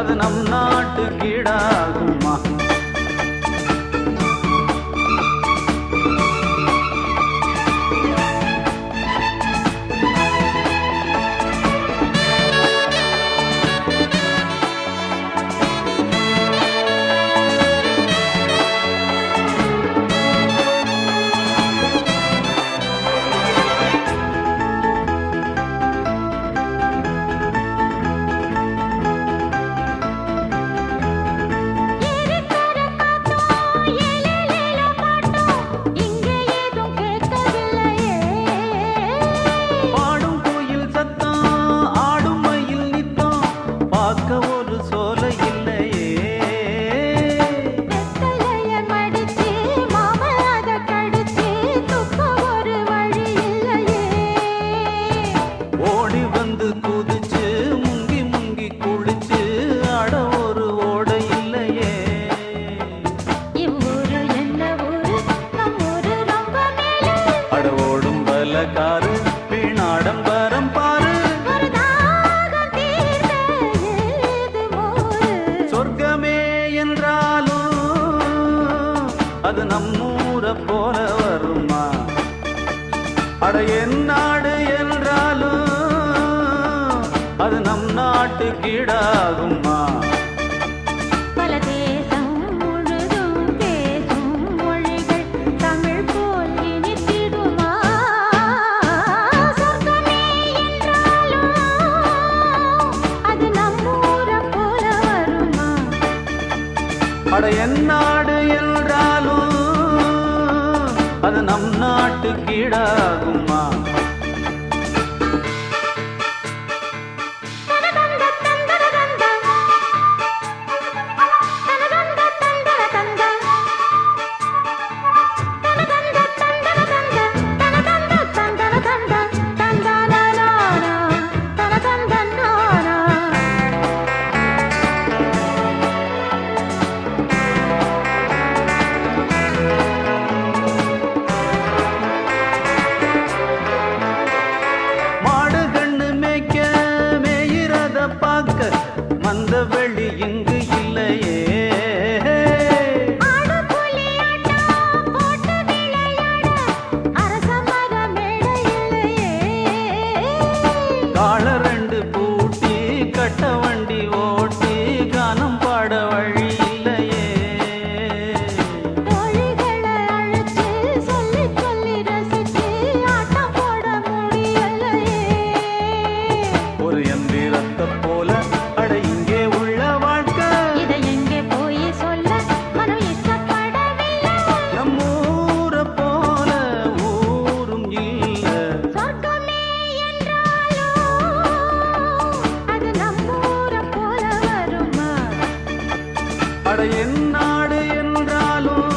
அது நம் நாட்டு கீழாகுமா? காரு வீணாடம்பரம் பாரு, சொர்க்கமே என்றாலும் அது நம்மூர போல வருமா? அட என் நாடு என்றாலும் அது நம் நாட்டு கீழாகுமா? அட என் நாடு என்றாலும் அது நம் நாட்டு கீழாகுமா? அந்த வெளி இங்கு இல்லையே, கால ரெண்டு பூட்டி கட்ட வண்டி ஓட்டி கானம் பாட வழி இல்லையே, ஒரு எந்திரத்தை போல அட என் நாடு என்றாலும்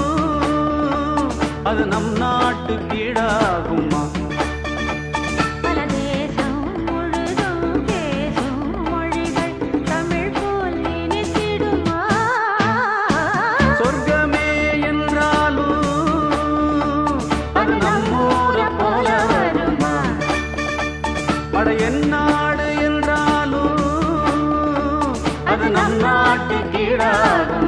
அது நம் நாட்டு கீழாகுமா? பல தேசம் முழுதும் பேசும் மொழிகள் தமிழ் போல் இனித்திடுமா? சொர்க்கமே என்றாலும் அது நம்மூர போல வருமா? அட என் நாடு என்றாலும் அது நம் நாட்டு கீழாகுமா?